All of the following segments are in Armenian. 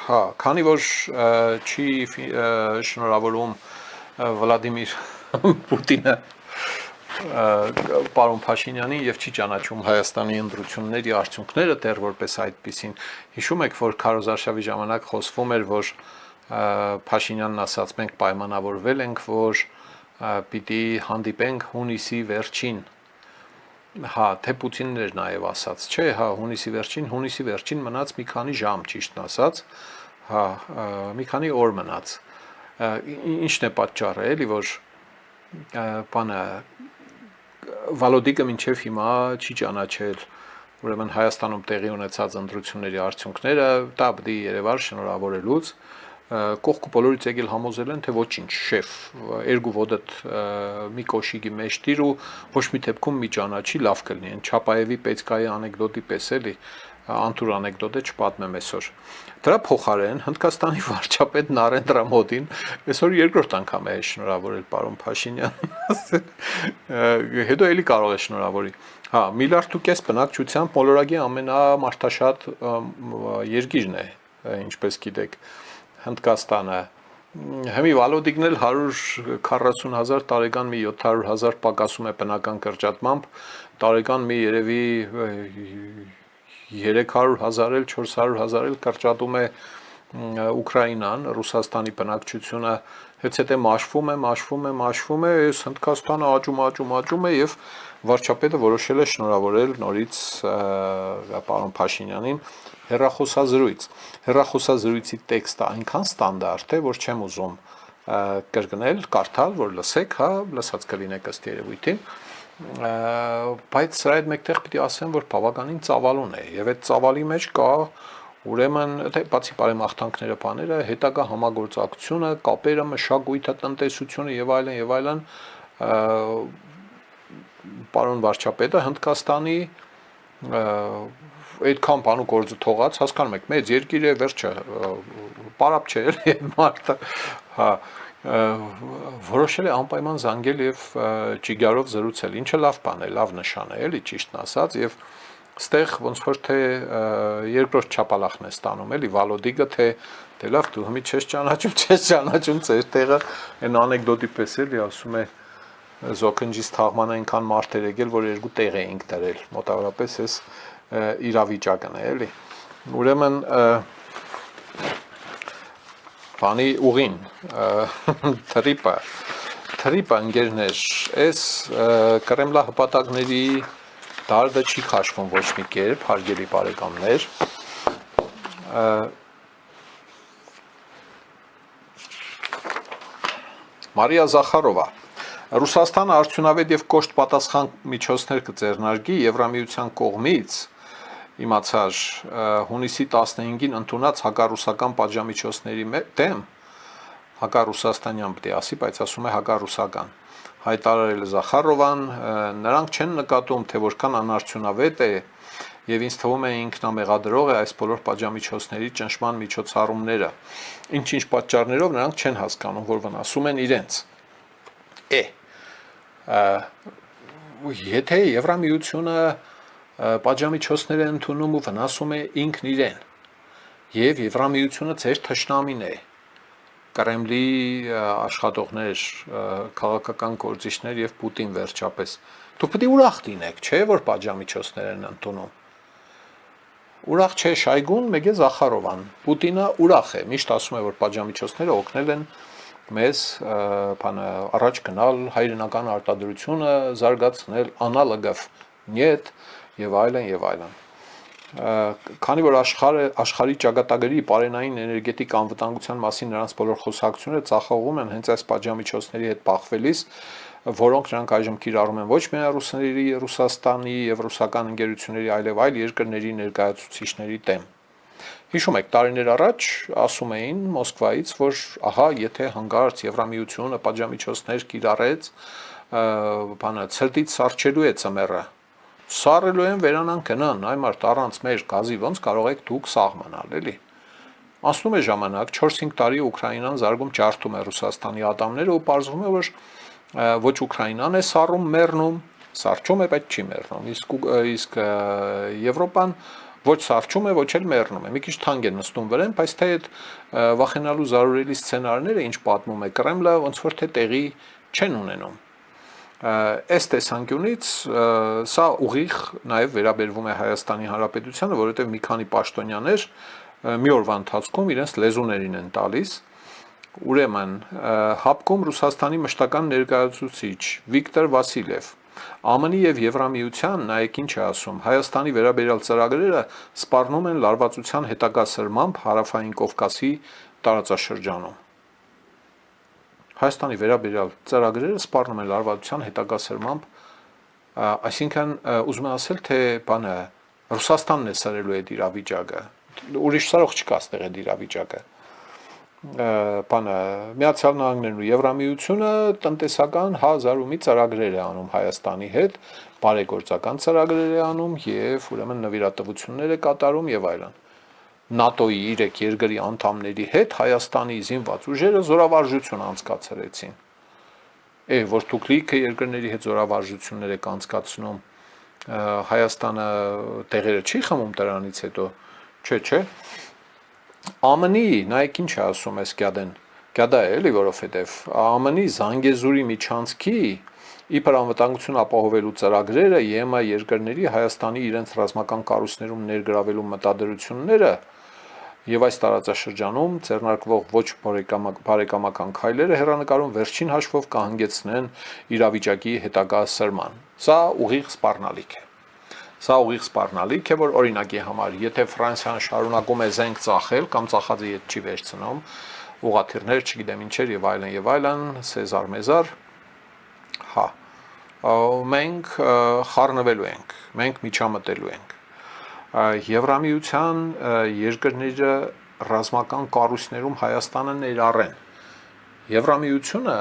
Հա, քանի որ չի շնորհավորում Վլադիմիր Պուտինը պարոն Փաշինյանին եւ չի ճանաչում Հայաստանի ընտրությունների արդյունքները դեռ որպես այդպեսին։ Հիշում եք, որ քարոզարշավի ժամանակ խոսվում էր, որ Փաշինյանն ասաց, մենք պայմանավորվել ենք, որ պիտի հանդիպենք հունիսի վերջին։ Հա, թե Պուտինն էր նաև ասաց, չէ, հա, հունիսի վերջին մնաց մի քանի ժամ, ճիշտն ասած, հա, մի քանի օր մնաց։ Ինչն է պատճառը, էլի, որ բանը Վալոդիկը մինչև հիմա չի ճանաչել, ուրեմն Հայաստանում տեղի ունեցած ընտրությունների արդյունքները, դա պետք է երևար շնորհավորելուց, կողքը բոլորից եկել համոզել են, թե ոչինչ, շեֆ, երկու ոտդ մի կոշիկի մեջ տիր ու ոչ մի դեպքում մի ճանաչի, լավ կլինի, այն Չապաևի Պետսկայի անեկդոտի պես էլի, անտուր անեկդոտ է չպատմեմ այսօր։ Դրա փոխարեն Հնդկաստանի վարչապետ Նարենդրա Մոդին այսօր երկրորդ անգամ է շնորհավորել պարոն Փաշինյանին։ Հետո էլի կարող է շնորհավորի։ Հա, 1.5 միլիարդ բնակչությամբ մոլորակի ամենամարդաշատ երկիրն է, ինչպես գիտեք, Հնդկաստանը։ Հիմի Վալոդիկն էլ 140,000 տարեկան մի 700,000 պակասում է բնական կրճատմամբ, տարեկան մի երևի 300,000 էլ 400,000 էլ կրճատում է Ուկրաինան, Ռուսաստանի բնակչությունը հետո մաշվում է, այս Հնդկաստանը աճում է եւ վարչապետը որոշել է շնորհավորել նորից պարոն Փաշինյանին հեռախոսազրույցի տեքստը այնքան ստանդարտ է, որ չեմ ուզում կրկնել, կարդալ, որ լսեք, հա, լսած կլինեք ըստ երևույթին, բայց սրա հետ մեկտեղ պիտի ասեմ, որ բավականին ծավալուն է եւ այդ ծավալի մեջ կա ուրեմն բացի բարեմաղթանքները, բաները, հետագա համագործակցությունը, կապերը, մշակույթը, տնտեսությունը եւ այլն, պարոն վարչապետը Հնդկաստանի այդքան բան ու գործը թողած, հասկանում եք, մեծ երկիր է, վերջը պարապ չէ, էլի մարդը, հա, որոշել է անպայման զանգել եւ ճիգարով զրուցել, ինչը լավ բան է, լավ նշան է, էլի ճիշտն ասած եւ ստեղ ոնց որ թե երկրորդ չափալախն է ստանում, էլի Վալոդիկը թե լավ դու հիմի չես ճանաչում ծեր տեղը, այն անեկդոտի պես էլի ասում է Զոքնջից թաղման այնքան մարդեր եկել, որ երկու տեղ էինք դրել, մոտավորապես էս իրավիճակն է, էլի։ Ուրեմն բանի ուղին, թրիպը ընկերներ, այս Կրեմլա հպատակների դարդը չի քաշվում ոչ մի կերպ, հարգելի բարեկամներ, Մարիա Զախարովա, Ռուսաստանը արդյունավետ եւ կոշտ պատասխան միջոցներ կձեռնարկի Եվրամիության կողմից, իմացար հունիսի 15-ին ընդունած հակառուսական պատժամիջոցների դեմ, հակառուսաստանյան պետք է ասի, բայց ասում է հակառուսական, հայտարարել է Զախարովան, նրանք չեն նկատում, թե որքան անարդյունավետ է եւ ինձ թվում է ինքնամեղադրող է այս բոլոր պատժամիջոցների ճնշման միջոցառումները, ինչ պատճառներով նրանք չեն հասկանում, որ վնասում են իրենց։ Եթե Եվրամիությունը պատժամիջոցներ է ընդունում ու վնասում է ինքն իրեն եւ Եվրամիությունը ձեր թշնամին է, Կրեմլի աշխատողներ, քաղաքական գործիչներ եւ Պուտին վերջապես, դու պետք է ուրախ լինեք, չէ՞ որ պատժամիջոցներ են ընդունում։ Ուրախ չէ Շայգուն, մեկ է Զախարովան, Պուտինը ուրախ է, միշտ ասում է, որ պատժամիջոցները օգնել են մեզ առաջ գնալ, հայրենական արտադրությունը զարգացնել, անալոգով նյետ եւ այլն։ Քանի որ աշխարհի ճակատագրի պարենային էներգետիկ անվտանգության մասին նրանց բոլոր խոսակցությունները ծախողում են հենց այս պատժամիջոցների հետ բախվելիս, որոնք նրանք այժմ կիրառում են ոչ միայն ռուսների, Ռուսաստանի եւ ռուսական ընկերությունների, այլև այլ երկրների ներկայացուցիչների դեմ։ Հիշում եք, տարիներ առաջ ասում էին Մոսկվայից, որ ահա, եթե հանկարծ Եվրամիությունը պատժամիջոցներ կիրառեց, ցրտից սառչելու է ծմերը։ Սառելու են վերանան գնան, այ մարդ առանց մեր գազի ոնց կարող եք դուք սաղմանալ, էլի։ Անցնում է ժամանակ, 4-5 տարի Ուկրաինան զարգում ջարդում է Ռուսաստանի ատամները ու պարզվում է, որ ոչ Ուկրաինան է սառում, մեռնում, սառչում է, բայց չի մեռնում։ Իսկ Եվրոպան ոչ սառչում է, ոչ էլ մեռնում է։ Մի քիչ թանկ է նստում վրան, բայց թե այդ վախենալու զարորելի սցենարները, ինչ պատմում է Կրեմլը, ոնց որ թե տեղի չեն ունենում։ Այս տեսանկյունից սա ուղիղ նաև վերաբերվում է Հայաստանի Հանրապետությանը, որովհետև մի քանի պաշտոնյաներ մի օրվա ընթացքում իրենց լեզուներին են տալիս։ Ուրեմն հապկում Ռուսաստանի մշտական ներկայացուցիչ Վիկտոր Վասիլև ԱՄՆ-ի եւ Եվրամիության նայեք ինչ է ասում Հայաստանի վերաբերյալ ծրագրերը սպառնում են լարվածության հետագա սրմամբ Հարավային Կովկասի տարածաշրջանում։ Հայաստանի վերաբերյալ ծրագրերը սպառնում են լարվածության հետագա սրմամբ, այսինքն ուզում եմ ասել, թե բանը Ռուսաստանն է սրելու այդ իրավիճակը, ուրիշ սարող չկա այստեղ այդ իրավիճակը։ Բանը Միացյալ Նահանգներն ու Եվրամիությունը տնտեսական հազարումի ծրագրեր է անում Հայաստանի հետ, բարեգործական ծրագրեր է անում եւ ուրեմն նվիրատվություններ է կատարում եւ այլն։ ՆԱՏՕ-ի 3 երկրի անդամների հետ Հայաստանի զինված ուժերը զորավարժություն անցկացրեցին։ Որ դուք լիքը երկրների հետ զորավարժություններ եք անցկացնում, Հայաստանը տեղերը չի խմում դրանից հետո, չէ։ ԱՄՆ-ի նայեք ինչ է ասում այս գյադեն, գյադա է էլի, որովհետև ԱՄՆ-ի Զանգեզուրի միջանցքի իբր անվտանգություն ապահովելու ծրագրերը ԵՄ երկրների Հայաստանի իրենց ռազմական կառույցներում ներգրավելու մտադրությունները եւ այս տարածաշրջանում ձեռնարկվող ոչ բարեկամական քայլերը հեռանկարում վերջին հաշվով կհանգեցնեն իրավիճակի հետագա սրման։ Սա ուղիղ սպառնալիք է։ Սա ուղիղ սպառնալիք է, որ օրինակի համար, եթե Ֆրանսիան շարունակում է զենք ծախել կամ ծախածի հետ չի վերցնում, ուղղաթիռներ, չգիտեմ ինչեր եւ այլն, Սեզար մեզար, մենք խառնվելու ենք, մենք միջամտելու ենք։ Եվրամիության երկրները ռազմական կառույցներում Հայաստանը ներառեն։ Եվրամիությունը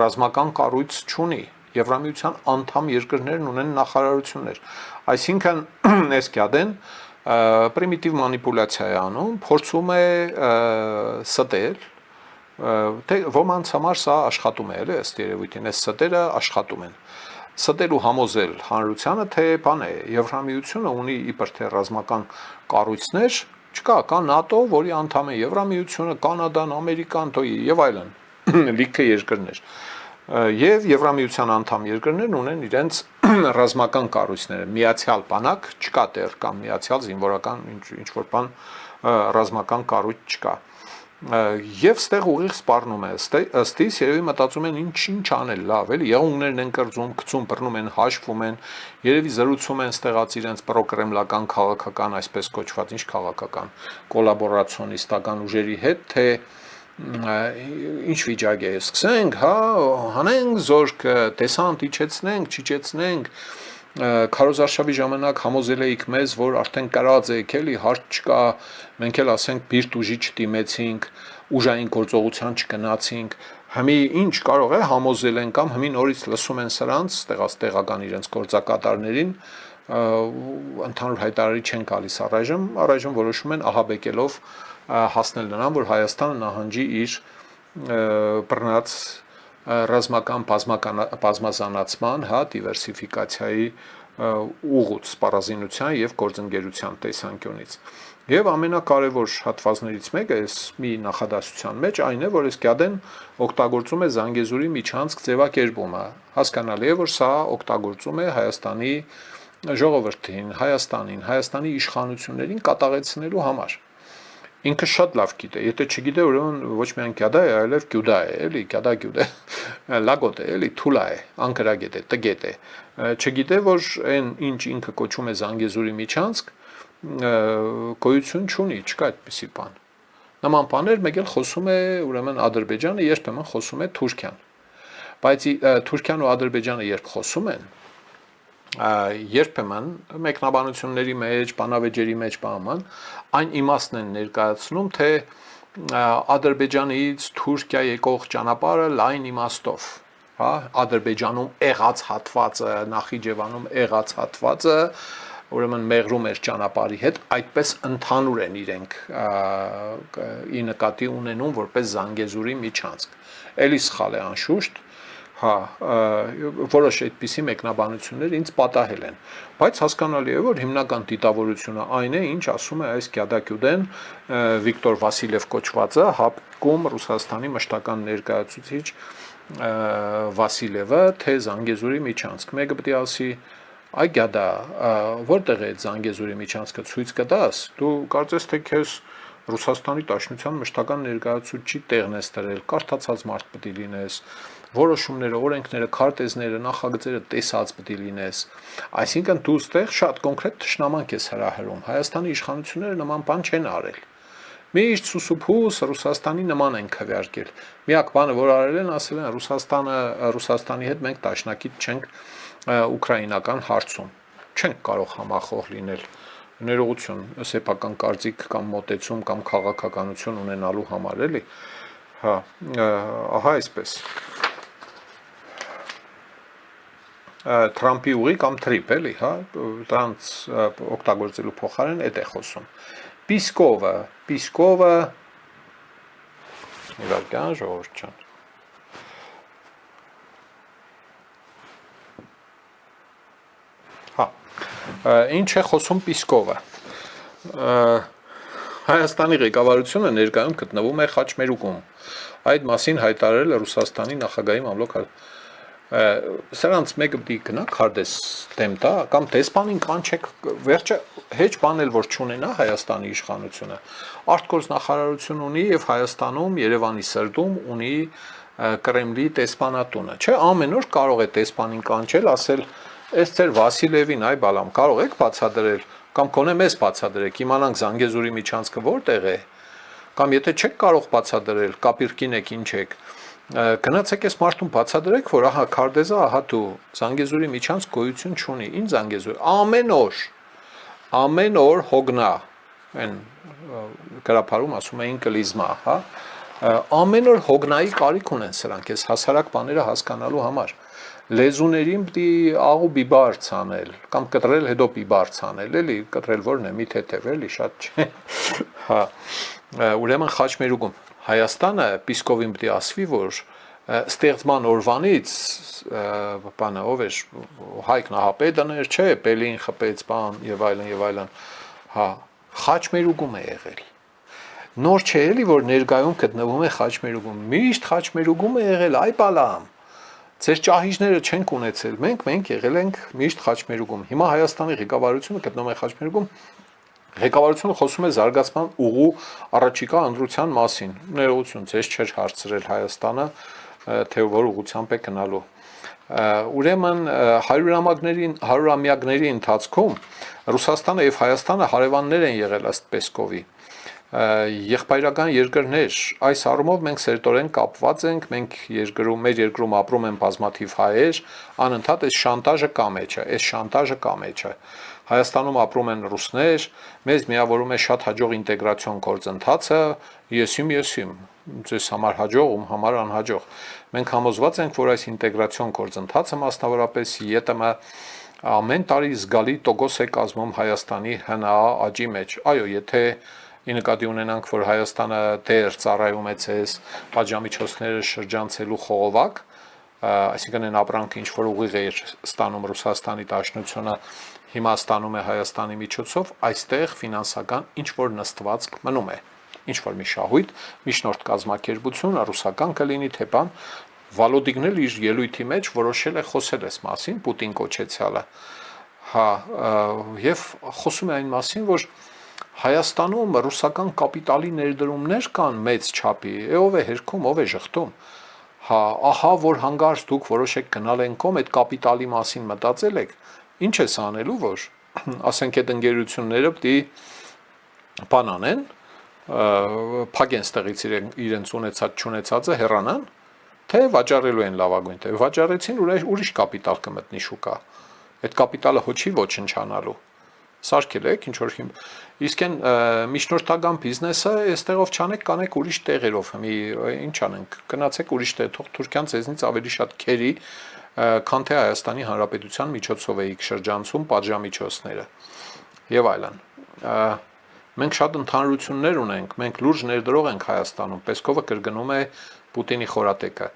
ռազմական կառույց չունի։ Եվրամիության անդամ երկրներն ունեն նախարարություններ, այսինքն այս գյադեն պրիմիտիվ մանիպուլյացիա է անում, փորձում է ստել, թե ոմանց համար սա աշխատում է, ըստ երևույթին, այս ստերը աշխատում են։ Ստելու համոզել հանրությանը, թե բան է, Եվրամիությունը ունի իբր թե ռազմական կառույցներ, չկա, կա ՆԱՏՕ, որի անդամ է Եվրամիությունը, Կանադան, Ամերիկան, եւ այլն, լիքը երկրներ։ Եվ Եվրամիության անդամ երկրներն ունեն իրենց ռազմական կառույցները, միացյալ բանակ չկա տեղ կամ միացյալ զինվորական ինչ-որ բան ռազմական կառույց չկա։ Եվ ստեղ ուղիղ սպառնում է, ըստ իս երևի մտածում են ինչ անել լավ, էլի եղունգներն են կրծում, գցում, բռնում են, հաշվում են, երևի զրուցում են ստեղած իրենց պրոկրեմլական քաղաքական, այսպես կոչված ինչ քաղաքական, կոլաբորացիոնիստական ուժերի հետ, թե ինչ վիճակ է, սկսենք, հանենք զորքը, տեսանտ իջեցնենք, չիջեցնենք, քարոզարշավի ժամանակ համոզել էիք մեզ, որ արդեն կրած եք, էլի հարց չկա, մենք էլ ասենք բիրտ ուժի չդիմեցինք, ուժային գործողության չգնացինք, հիմի ինչ կարող է համոզել են կամ հիմի նորից լսում են սրանց, տեղական իրենց գործակատարներին, ընդհանուր հայտարարի չեն գալիս առայժմ որոշում են ահաբեկելով հասնել նրան, որ Հայաստանը նահանջի իր բռնած ռազմական բազմազանացման, դիվերսիֆիկացիայի ուղուց, սպառազինության եւ գործընկերության տեսանկյունից։ Եվ ամենակարևոր հատվածներից մեկը այս մի նախադասության մեջ այն է, որ այս գյադեն օգտագործում է Զանգեզուրի միջանցք ձևակերպումը։ Հասկանալի է, որ սա օգտագործում է Հայաստանի ժողովրդին, Հայաստանի իշխանություններին կատաղեցնելու համար։ Ինքը շատ լավ գիտե, եթե չգիտե, ուրեմն ոչ միայն գյադա է, այլև գյուդա է, էլի, գյադա, լագոտ է, էլի, թուլա է, անկրագետ է, տգետ է, չգիտե, որ այն ինչ ինքը կոչում է Զանգեզուրի միջանցք, գոյություն չունի, չկա այդպիսի բան։ Նման բաներ մեկ էլ խոսում է ուրեմն Ադրբեջանը, երբեմն խոսում է Թուրքիան։ Բայց Թուրքիան ու Ադրբեջանը երբ խոսում են, երբեմն մեկնաբանությունների մեջ, բանավեճերի մեջ բանման, այն իմաստն են ներկայացնում, թե Ադրբեջանից Թուրքիա եկող ճանապարհը լայն իմաստով, Ադրբեջանում եղած հատվածը, Նախիջևանում եղած հատվածը, ուրեմն մեղրում էր ճանապարհի հետ, այդպես ընդհանուր են իրենք ի նկատի ունենում որպես Զանգեզուրի միջանցք։ Էլի սխալ է անշուշտ, Հա, որոշ այդպիսի մեկնաբանություններ ինձ պատահել են, բայց հասկանալի է, որ հիմնական դիտավորությունը այն է, ինչ ասում է այս Գյադակյուդեն Վիկտոր Վասիլև կոչվածը, հապկում Ռուսաստանի մշտական ներկայացուցիչ Վասիլևը, թե Զանգեզուրի միջանցք։ Մեկը պետք է ասի, այ Գյադա, որտեղ է այդ Զանգեզուրի միջանցքը, ցույց կտաս։ Դու կարծես թե քեզ Ռուսաստանի Դաշնության մշտական ներկայացուցիչի տեղն ես տրել, կարդացած մարդ պետք է լինես, որոշումները, օրենքները, քարտեզները, նախագծերը տեսած պետք է լինես։ Այսինքն դու ստեղ շատ կոնկրետ ճշնամանք ես հրահրում։ Հայաստանի իշխանությունները նման բան չեն արել։ Միշտ սուսուփուս Ռուսաստանի նման են քվեարկել։ Միակ բանը, որ արել են, ասել են Ռուսաստանի հետ մենք դաշնակից չենք ուկրաինական հարցում։ Չենք կարող համախոհ լինել։ Ներողություն, սեփական կարծիք կամ մոտեցում կամ քաղաքականություն ունենալու համար էլի։ Հա, ահա այսպես։ Թրամփի ուղի կամ թրիպ էլի, հա, դրանց օգտագործելու փոխարեն այդ է խոսում։ Պիսկովը իվարկան ժողովուրդ ջան։ Հա, ինչ է խոսում Պիսկովը։ Հայաստանի ղեկավարությունը ներկայում գտնվում է խաչմերուկում։ Այդ մասին հայտարարել է Ռուսաստանի նախագահի մամլոք սրանց մեկը պիտի գնա քարտեզ դեմ տա կամ դեսպանին կանչեք վերջը հեչ բան էլ որ չունենա Հայաստանի իշխանությունը արտգործնախարարություն ունի եւ Հայաստանում Երևանի սրտում ունի Կրեմլի դեսպանատունը չէ ամեն օր կարող է դեսպանին կանչել ասել այս ձեր Վասիլևին այ բալամ կարող եք բացադրել կամ կոնե մեզ բացադրեք իմանանք Զանգեզուրի միջանցքը որտեղ է կամ եթե չեք կարող բացադրել կապիրկին եք ինչ եք Գնացեք այս մարդուն բացադրեք, որ ահա քարտեզը, ահա դու Զանգեզուրի միջանց գոյություն չունի, ինչ Զանգեզուր, ամեն օր հոգնա, այն գրապարում ասում էին կլիզմա, հա, ամեն օր հոգնայի կարիք ունեն սրանք, այս հասարակ բաները հասկանալու համար, լեզուներին պիտի աղ ու բիբար ցանել, կամ կտրել հետո բիբար ցանել, էլի, կտրել որն է, մի թեթև, էլի, շատ չէ, հա, ուրեմն խաչմերուկում Հայաստանը Պիսկովին պիտի ասվի, որ ստեղծման օրվանից բանը ով էր Հայկ Նահապետն էր, չէ, Պելին խփեց բան եւ այլն, հա, խաչմերուկում է եղել։ Նոր չէ էլի, որ ներկայում գտնվում է խաչմերուկում, միշտ խաչմերուկում է եղել, այ բալամ։ Ձեր ճահիճները չենք ունեցել, մենք եղել ենք միշտ խաչմերուկում։ Հիմա Հայաստանի ղեկավարությունը գտնվում է խաչմերուկում Ղեկավարությունը խոսում է զարգացման ուղու առաջիկա ընտրության մասին։ Ներողություն, ձեզ չէր հարցրել Հայաստանը, թե որ ուղղությամբ է գնալու։ Ուրեմն 100-ամյակների ընթացքում Ռուսաստանը եւ Հայաստանը հարևաններ են եղել ըստ Պեսկովի։ Եղբայրական երկրներ, այս առումով մենք սերտորեն կապված ենք, մեր երկրում ապրում են բազմաթիվ հայեր, անընդհատ այս շանտաժը կա մեջը։ Հայաստանում ապրում են ռուսներ, մեզ միավորում է շատ հաջող ինտեգրացիոն գործընթացը, եսիմ, ձեզ համար հաջող, ում համար անհաջող։ Մենք համոզված ենք, որ այս ինտեգրացիոն գործընթացը մասնավորապես ԵՏՄ ամեն տարի զգալի տոկոս է կազմում Հայաստանի ՀՆԱ աճի մեջ։ Այո, եթե ի նկատի ունենանք, որ Հայաստանը դեռ ծառայում է ցես պատժամիջոցները շրջանցելու խողովակ, այսինքն այն ապրանքը ինչ որ ուղիղ է ստանում Ռուսաստանի Դաշնությունը հիմա ստանում է Հայաստանի միջոցով, այստեղ ֆինանսական ինչ որ նստվածք մնում է, ինչ որ մի շահույթ, միջնորդ կազմակերպություն, ռուսական կլինի թե բան, Վալոդիգն էլ իր ելույթի մեջ որոշել է խոսել այս մասին, Պուտին կոչեցյալը, հա, եւ խոսում է այն մասին, որ Հայաստանում ռուսական կապիտալի ներդրումներ կան մեծ չափի, ով է հերքում, ով է ժխտում, հա, ահա որ հանգարց դուք որոշեք գնալ են կողմ այդ կապիտալի մասին մտածել եք, ինչ ես անելու, որ ասենք այդ ընկերությունները պիտի բան անեն, փակեն ստեղից իրենց ունեցածը հեռանան, թե վաճառելու են լավագույն, թե վաճառեցին ուրիշ կապիտալ կմտնի շուկա, այդ կապիտալը հոչի ոչնչանալու, սարքել եք ինչ որ հիմ, իսկ այն միջնորդական բիզնեսը այստեղով չանեք, կանեք ուրիշ տեղերով, ինչ անենք, գնացեք ուրիշ տեղ, թող Թուրքիան ձեզնից ավելի շատ քերի քան թե Հայաստանի Հանրապետության միջոցով էիք շրջանցում պատժամիջոցները եւ այլն։ Մենք շատ ընդհանրություններ ունենք, մենք լուրջ ներդրող ենք Հայաստանում, Պեսկովը կրկնում է Պուտինի խորատեկը։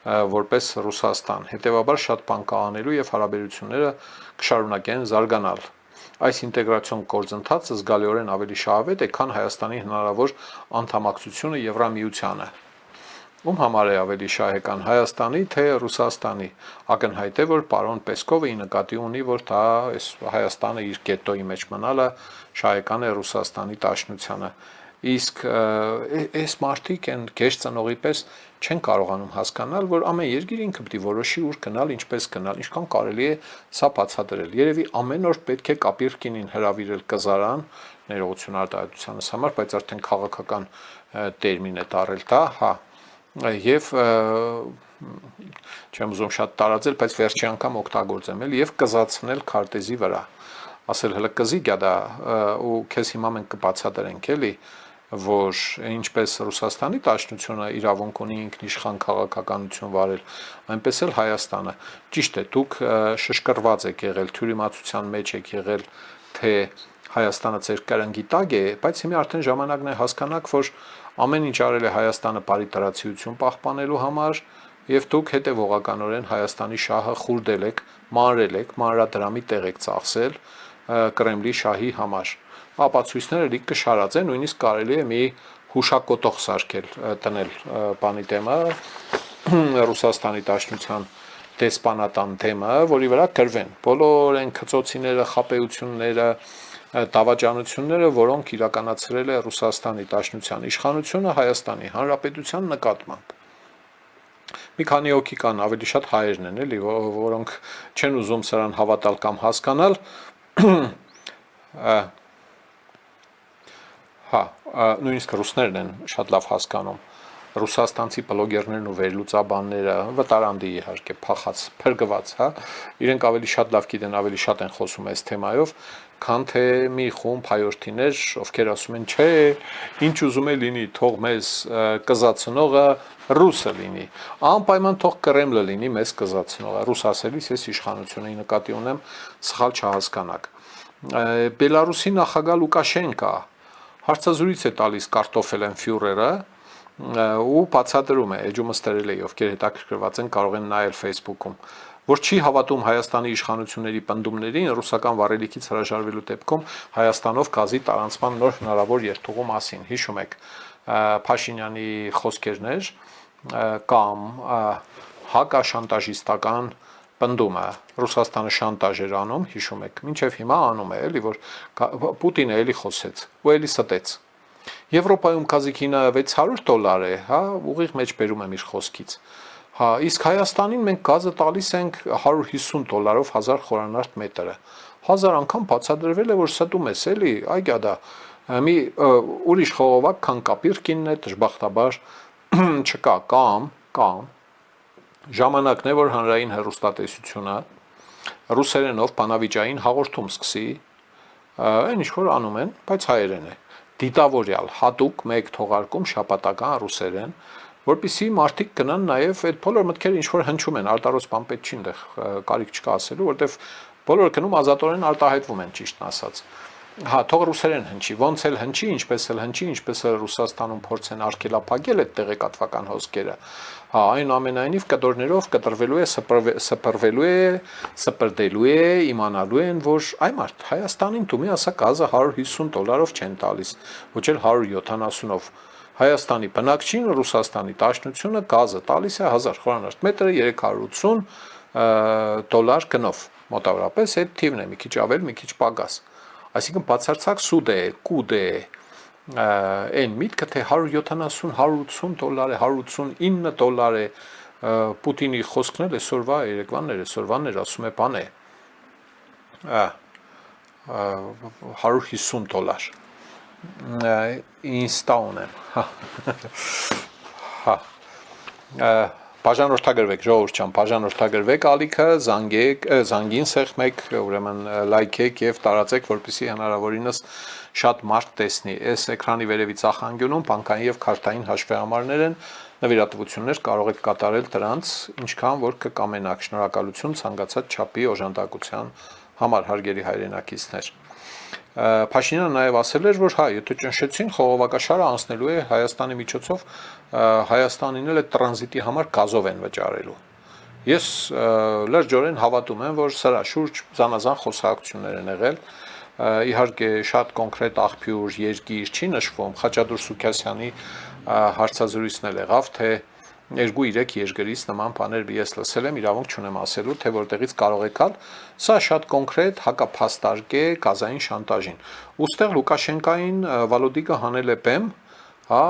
որպես Ռուսաստան։ Հետևաբար շատ բան կա անելու եւ հարաբերությունները կշարունակեն զարգանալ։ Այս ինտեգրացիոն գործընթացը զգալիորեն ավելի շահավետ է, քան Հայաստանի հնարավոր անդամակցությունը Եվրամիությանը։ Ում համար է ավելի շահեկան Հայաստանի, թե Ռուսաստանի։ Ակնհայտ է, որ պարոն Պեսկովը ի նկատի ունի, որ դա Հայաստանը իր գետոյի մեջ մնալը շահեկան է Ռուսաստանի Դաշնությանը։ Իսկ այս մարդիկ են գեշ ծնողի պես չեն կարողանում հասկանալ, որ ամեն երկիր ինքը պետք է որոշի ուր գնալ, ինչպես գնալ, ինչքան կարելի է սա բացատրել։ Երևի ամեն օր պետք է Կապիրկինին հրավիրել կզարան ներողություն արտահայտությանս համար, բայց արդեն քաղաքական տերմին է տարել դա, հա։ Եվ չեմ ուզում շատ տարածել, բայց վերջի անգամ օգտագործեմ էլ եւ կզացնել քարտեզի վրա։ Ասել հələ կզի գա ու քեզ հիմա մենք կբացատրենք էլի, որ ինչպես Ռուսաստանի Դաշնությունը իրավունք ունի ինքնիշխան քաղաքականություն վարել, այնպես էլ Հայաստանը։ Ճիշտ է, դուք շշկռված եք եղել, թյուրիմացության մեջ եք եղել, թե Հայաստանը ձեր կրնգի տակ է, բայց հիմա արդեն ժամանակն է հասկանաք, որ ամեն ինչ արել է Հայաստանը բարի տրացիություն պահպանելու համար, եւ դուք հետեւողականորեն Հայաստանի շահը խուրդել եք, մանրել եք, մանրադրամի տեղ եք ծախսել Կրեմլի շահի համար։ Ապացույցները լիք կշարածեն, նույնիսկ կարելի է մի հուշակոտող սարքել, տնել բանի թեմը, Ռուսաստանի Դաշնության դեսպանատան թեմը, որի վրա գրվեն բոլոր այն քծոցիները, խապեությունները, դավաճանությունները, որոնք իրականացրել է Ռուսաստանի Դաշնության իշխանությունը Հայաստանի Հանրապետության նկատմամբ։ Մի քանի հոգի կան, ավելի շատ հայերն են, էլի, որոնք չեն ուզում սրան հավատալ կամ հասկանալ։ Հա, նույնիսկ ռուսներն են շատ լավ հասկանում։ Ռուսաստանցի բլոգերներն ու վերլուծաբանները, վտարանդի իհարկե, փախած, փրկված, հա, իրենք ավելի շատ լավ գիտեն, ավելի շատ են խոսում այս թեմայով, քան թե մի խումբ հայորդիներ, ովքեր ասում են, չէ, ինչ ուզում է լինի, թող մեզ կզացնողը ռուսը լինի, անպայման թող Կրեմլը լինի մեզ կզացնողը, ռուս ասելիս ես իշխանությունը նկատի ունեմ, սխալ չհասկանաք։ Բելարուսի նախագահ Լուկաշենկա հարցազրույց է տալիս կարտոֆելեն ֆյուրերը ու բացատրում է, էջումը ստերել է, ովքեր հետաքրքրված են, կարող են նայել Facebook-ում, որ չի հավատում Հայաստանի իշխանությունների պնդումներին ռուսական վառելիքից հրաժարվելու դեպքում Հայաստանով գազի տարանցման նոր հնարավոր երթուղու մասին։ Հիշում եք Փաշինյանի խոսքերներ կամ հակաշանտաժիստական պնդումը Ռուսաստանը շանտաժ էր անում, հիշում եք, մինչև հիմա անում է, էլի, որ Պուտինը էլի խոսեց ու էլի ստեց։ Եվրոպայում գազիկինը $600 է, հա, ուղիղ մեջ բերում եմ իր խոսքից։ Հա, իսկ Հայաստանին մենք գազը տալիս ենք $150 1000 խորանարդ մետրը։ 1000 անգամ բացատրվել է, որ ստում ես, էլի, այգա մի ուրիշ խողովակ, քան Կապիրկինն է, դժբախտաբար չկա, կամ ժամանակն է, որ հանրային հեռուստատեսությունը ռուսերենով բանավիճային հաղորդում սկսի, այն ինչ որ անում են, բայց հայերեն է, դիտավորյալ հատուկ մեկ թողարկում շաբաթական ռուսերեն, որպեսզի մարդիկ գնան նաև այդ բոլոր մտքերը ինչ որ հնչում են, արտարոց բան պետք չի այնտեղ կարիք չկա ասելու, որտեվ բոլորը գնում ազատորեն արտահայտվում են, ճիշտն ասած։ Հա, թող ռուսերեն հնչի, ոնց էլ հնչի, ինչպես էլ հնչի, ինչպես էլ Ռուսաստանում փորձեն արգելափակել այդ տեղեկատվական հոսքերը։ Հա, այնուամենայնիվ կտորներով կտրվելու է, սպրվելու է, սպրդելու է, իմանալու են, որ այ մարդ Հայաստանին դու մի ասա գազը $150 չեն տալիս, ոչ էլ 170-ով։ Հայաստանի բնակչին Ռուսաստանի Դաշնությունը գազը տալիս է 1000 խորանարդ մետրը $380 գնով։ Մոտավորապես այդ թիվն է, մի քիչ ավել, մի քիչ պակաս։ Այսինքն բացարձակ սուդ է, կուդ է, այն միտքը թե $170, $180 է, $189 է, Պուտինի խոսքն էլ այսօրվա երեկվաններ, ասում է բան է, $150, ինստա ունեմ, բաժանորդագրվեք, ժողովուրդ ջան, բաժանորդագրվեք ալիքը, զանգին սեղմեք, ուրեմն լայքեք եւ տարածեք, որպեսզի հնարավորինս շատ մարդ տեսնի։ Այս էկրանի վերևի ցախանգյունում բանկային եւ քարտային հաշվեհամարներ են, նվիրատվություններ կարող եք կատարել դրանց, ինչքան որ կկամենաք։ Շնորհակալություն ցանկացած չափի օժանդակության համար, հարգելի հայրենակիցներ։ Փաշինյանը նաև ասել էր, որ հա, եթե ճնշեցին, խողովակաշարը անցնելու է Հայաստանի միջոցով, Հայաստանին էլ այդ տրանզիտի համար գազով են վճարելու։ Ես լրջորեն հավատում եմ, որ սրա շուրջ զանազան խոսակցություններ են եղել։ Իհարկե շատ կոնկրետ աղբյուր երկիր չի նշվում, Խաչատուր Սուքասյանի հարցազրույցն էլ եղավ, թե 2-3 երկրից նման բաներ ես լսել եմ, իրավունք չունեմ ասելու, թե որտեղից կարող է գալ, սա շատ կոնկրետ հակափաստարկ է գազային շանտաժին։ Ուստեղ Լուկաշենկային Վալոդիկը հանել է բեմ, հա,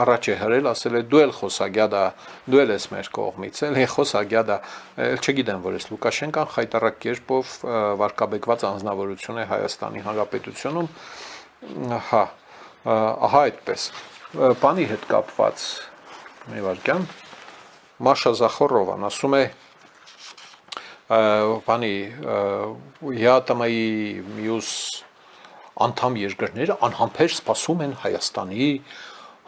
առաջ է հրել, ասել է դու էլ խոսագյադա, դու էլ ես մեր կողմից, էլ խոսագյադա, չգիտեմ, որ ես Լուկաշենկան խայտառակ կերպով վարկաբեկված անձնավորություն է Հայաստանի Հանրապետությունում, հա, ահա այդպես։ Բանի հետ կապված մի վարքյան Մաշա Զախորովան ասում է բանի ՀԱՏՄ-ի մյուս անդամ երկրները անհամբեր սպասում են Հայաստանի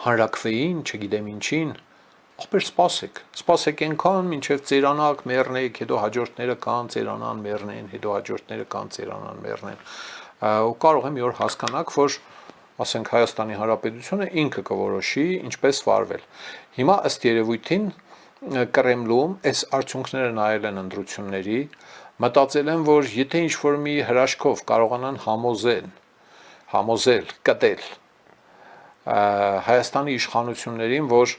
հանրաքվեին, չգիտեմ ինչին, ախպեր սպասեք այնքան, մինչև ծերանակ մեռնեք, հետո հաջորդները կան ծերանան մեռնեն, հետո հաջորդները կան ծերանան մեռնեն, ու կարող եմ մի օր հասկանաք, որ ասենք Հայաստանի Հանրապետությունը ինքը կորոշի ինչպես վարվել։ Հիմա ըստ երևույթին Կրեմլում այս արդյունքները նայել են ընտրությունների, մտածել են, որ եթե ինչ-որ մի հրաշքով կարողանան համոզել, կտել Հայաստանի իշխանություններին, որ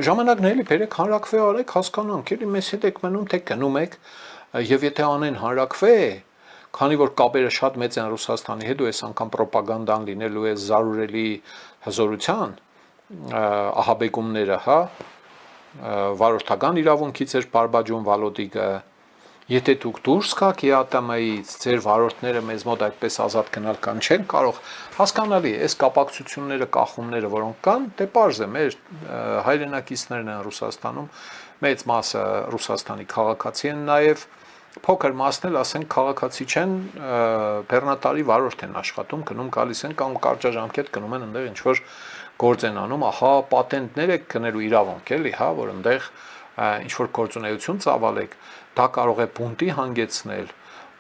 ժամանակն էլի բերեք հանրաքվե արեք, հասկանանք, էլի մեզ հետ եք մնում, թե գնում եք, եւ եթե անեն հանրաքվե, քանի որ կապերը շատ մեծ են Ռուսաստանի հետ ու այս անգամ ռոպագանդան լինելու է զարուրելի հզորության, ահաբեկումները, հա, վարորդական իրավունքից էր բարբաջում Վալոդիկը, եթե դուք դուրս գաք ՀԱՏՄ-ից, ձեր վարորդները մեզ մոտ այդպես ազատ գնալ կան, չեն կարող, հասկանալի է, այս կապակցությունները, կախումները, որոնք կան, դե պարզ է, մեր հայրենակիցներն են Ռուսաստանում, մեծ մասը Ռուսաստանի քաղաքացի են նաև, փոքր մասն էլ ասենք քաղաքացի չեն, բեռնատարի վարորդ են աշխատում, գնում գալիս են կամ կարճաժամկետ գնում են այնտեղ ինչ որ գործ են անում, ահա պատենտներ եք գնելու իրավունք էլի, հա, որ այնտեղ ինչ որ գործունեություն ծավալեք, դա կարող է բունտի հանգեցնել,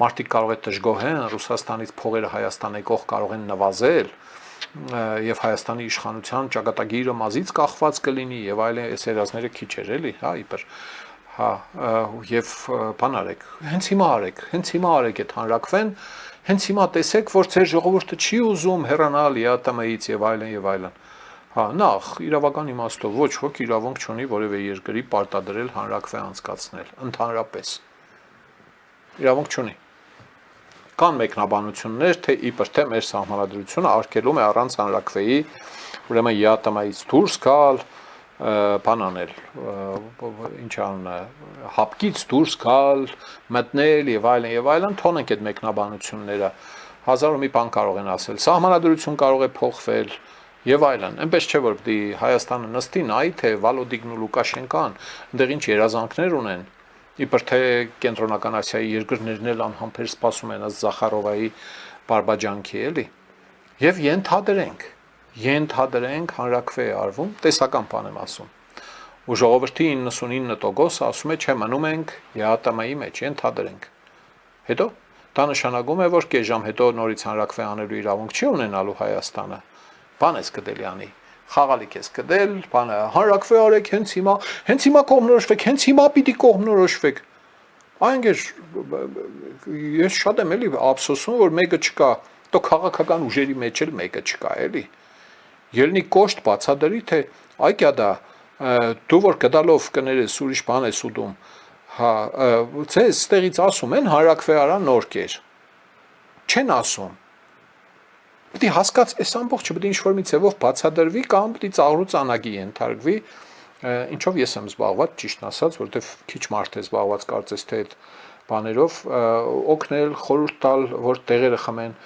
մարդիկ կարող է դժգոհեն, Ռուսաստանից փողերը Հայաստան եկող կարող են նվազել, եւ Հայաստանի իշխանության ճակատագիրը մազից կախված կլինի եւ այլն, այս երազները քիչ էր էլի, հա, իբր հա, եւ բան արեք, հենց հիմա արեք այդ հանրաքվեն, հենց հիմա տեսեք, որ ձեր ժողովուրդը չի ուզում հեռանալ ՀԱՏՄ-ից եւ այլն, հա, նախ իրավական իմաստով ոչ ոք իրավունք չունի որևէ երկրի պարտադրել հանրաքվե անցկացնել, ընդհանրապես, իրավունք չունի, կան մեկնաբանություններ, թե իբր թե մեր սահմանադրությունը արգելում է առանց հանրաքվեի, ուրեմն ՀԱՏՄ-ից դուրս գալ, բան անել, ինչ անունը, հապկից դուրս գալ, մտնել եւ այլն, թողնենք այդ մեկնաբանությունները, հազար ու մի բան կարող են ասել, սահմանադրություն կարող է փոխվել եւ այլն, այնպես չէ որ պիտի Հայաստանը նստի նայի, թե Վալոդիկն ու Լուկաշենկան այնտեղ ինչ երազանքներ ունեն, իբր թե կենտրոնական Ասիայի երկրներն էլ անհամբեր սպասում են ըստ Զախարովայի բարբաջանքի էլի, եւ ենթադրենք հանրաքվե է արվում, տեսական բան եմ ասում, ու ժողովրդի 99% ասում է, չէ, մնում ենք ՀԱՏՄ-ի մեջ, ենթադրենք, հետո դա նշանակում է, որ կես ժամ հետո նորից հանրաքվե անելու իրավունք չի ունենալու Հայաստանը, բան ես կդելի անի, խաղալիք ես կդել, բանը, հանրաքվե արեք հենց հիմա կողմնորոշվեք, հենց հիմա պիտի կողմնորոշվեք, այնգեր, ես շատ եմ էլի ափսոսում, որ մեկը չկա, տո քաղաքական ուժերի մեջ էլ մեկը չկա, էլի, ելնի կոշտ բացադրի, թե այ կյադա, դու որ գդալով կներես ուրիշ բան ես ուտում, հա, ձեզ ստեղից ասում են հանրաքվե արա նոր կեր, չեն ասում, պիտի հասկաց, այս ամբողջը պիտի ինչ-որ մի ձևով բացադրվի կամ պիտի ծաղրու ծանագի ենթարկվի, ինչով ես եմ զբաղված, ճիշտն ասած, որտեվ քիչ մարդ է զբաղված կարծես թե այդ բաներով, օգնել, խորհուրդ տալ, որ տեղերը խմեն,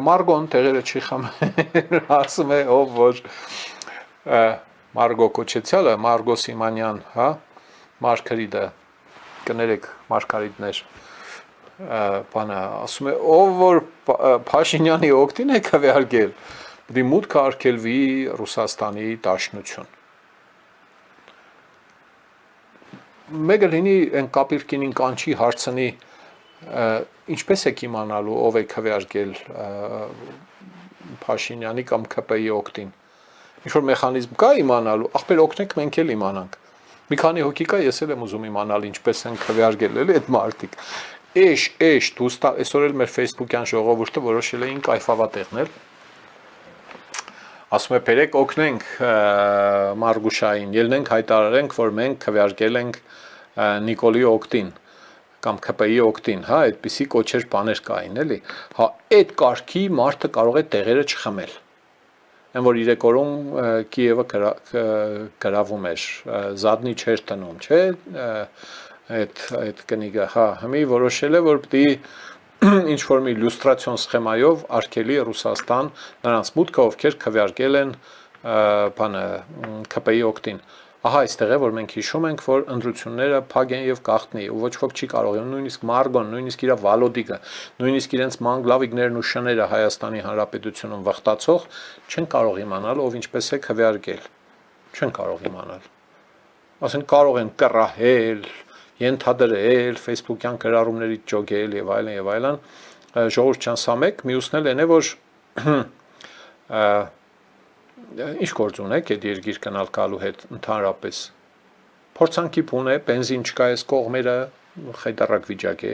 Մարգոն տեղերը չի խմել, ասում է, ով որ Մարգո կոչեցյալը, Մարգո Սիմանյան, հա, Մարգարիտը, կներեք Մարգարիտներ, բանը, ասում է, ով որ Փաշինյանի օգտին է քվեարկել, պիտի մուտքը արգելվի Ռուսաստանի Դաշնություն։ Մեկը լինի այն կապիրկինին կանչի հարցնի, ինչպես եք իմանալու ով է քվեարկել Փաշինյանի կամ ԿՊ-ի օգտին։ Ինչ որ մեխանիզմ կա իմանալու, ախպեր օգնեք մենք էլ իմանանք։ Մի քանի հոգի կա, ես էլ եմ ուզում իմանալ ինչպես են քվեարկել էլի այդ մարդիկ։ Էշ դուստա այսօր էլ մեր Facebook-յան ժողովուրդը որոշել էին կայֆավատեղնել։ Ասում է բերեք օգնենք Մարգուշային, ելնենք հայտարարենք, որ մենք քվեարկել ենք Նիկոլի օգտին կամ ԿՊ-ի օգտին, հա, այդպիսի կոչեր բաներ կային, էլի։ Հա, այդ կարգի մարդը կարող է տեղերը չխմել։ Այն որ 3 օրում Կիևը գրավում էր, զադնի չէր տնում, չէ՞։ Այդ կնիգը, հա, հիմի որոշել է, որ պիտի ինչ որ մի լյուստրացիոն սխեմայով արգելի Ռուսաստան նրանց մուտքը, ովքեր քվեարկել են բանը ԿՊ-ի օգտին։ Ահա այստեղ է, որ մենք հիշում ենք, որ ընտրությունները փակ են եւ գաղտնի, ու ոչ ոք չի կարող, նույնիսկ Մարգոն, նույնիսկ իր Վալոդիկը, նույնիսկ իրենց մանգլավիկներն ու շները Հայաստանի Հանրապետությունում վխտացող չեն կարող իմանալ, ով ինչպես է քվեարկել։ Չեն կարող իմանալ։ Ասենք կարող են կռահել, ենթադրել, Facebook-յան գրառումներից ճոգել եւ այլն, ժողովուրդ չան սա մեկ, մյուսն էլ է, որ ինչ գործ ունեք այդ երկիր գնալ գալու հետ ընդհանրապես փորձանքի բուն է, բենզին չկա այս կողմերը, խայտարակ վիճակ է,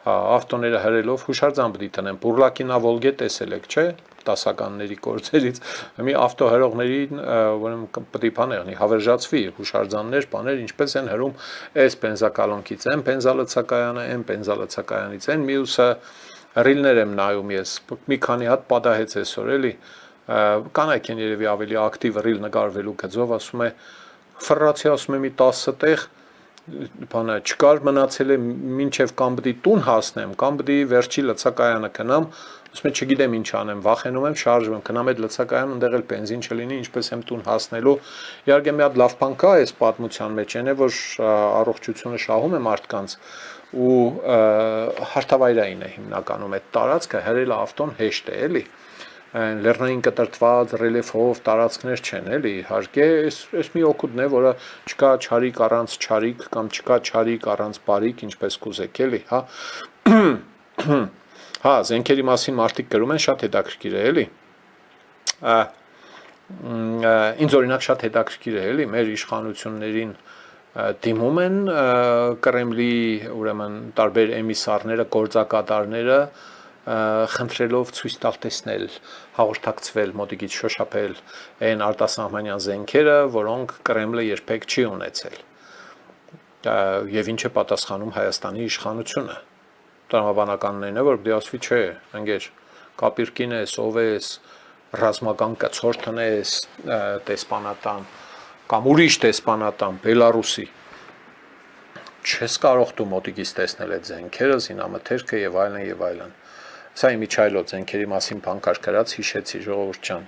հա, ավտոները հրելով հուշարձան պիտի տնեն, Բուրլակինա Վոլգե տեսել եք, չէ՞, տասականների կորձերից, մի ավտո հրողներին, ուրեմն պիտի բան եղնի, հավերժացվի, հուշարձաններ, բաներ, ինչպես են հրում այս բենզակալոնքից, այն բենզալցակայանը, այն բենզալցակայանից, այն մյուսը ռիլներ եմ նայում ես, մի քանի հատ պատահեց այսօր էլի կանայք են երևի ավելի ակտիվ ռիլ նկարվելու գծով, ասում է ֆռացի, ասում է մի 10 տեղ բանը չկար, մնացել է մինչև կամ պիտի տուն հասնեմ, կամ պիտի վերջի լցակայանը գնամ, ասում է չգիտեմ ինչ անեմ, վախենում եմ, շարժվում եմ, գնամ այդ լցակայանը, ընդեղ էլ բենզին չլինի, ինչպես եմ տուն հասնելու։ Իհարկե մի հատ լավ բան կա այս պատմության մեջ, այն է, որ առողջությունը շահում է մարդկանց ու հարթավայրային է հիմնականում այդ տարածքը, հրելը ավտոն հեշտ է, էլի։ Լեռնային կտրտված ռելիեֆով տարածքներ չեն, էլի, իհարկե, այս մի օգուտն է, որը չկա չարիք առանց չարիք կամ չկա չարիք առանց բարիք, ինչպես կուզեք, էլի, հա։ Հա, զենքերի մասին մարդիկ գրում են, շատ հետաքրքիր է, էլի։ Ինձ օրինակ շատ հետաքրքիր է, էլի, մեր իշխանություններին դիմում են Կրեմլի, ուրեմն, տարբեր էմիսարները, գործակատարները խնդրելով ցույց տալ տեսնել, հաղորդակցվել, մոտիկից շոշափել այն արտասահմանյան զենքերը, որոնք Կրեմլը երբեք չի ունեցել։ Եվ ինչ է պատասխանում Հայաստանի իշխանությունը։ Տրամաբանականն այն է, որ պիտի ասվի չէ, ընկեր, կապիրկին ես, ով ես, ռազմական կցորդն ես, տեսպանատան, կամ ուրիշ տեսպանատան, Բելարուսի։ Չես կարող դու մոտիկից տեսնել այդ զենքերը, զինամթերքը եւ այլն եւ այլն։ Սա Միչայլոց զենքերի մասին բան կար գրած, հիշեցի ժողովուրդ ջան։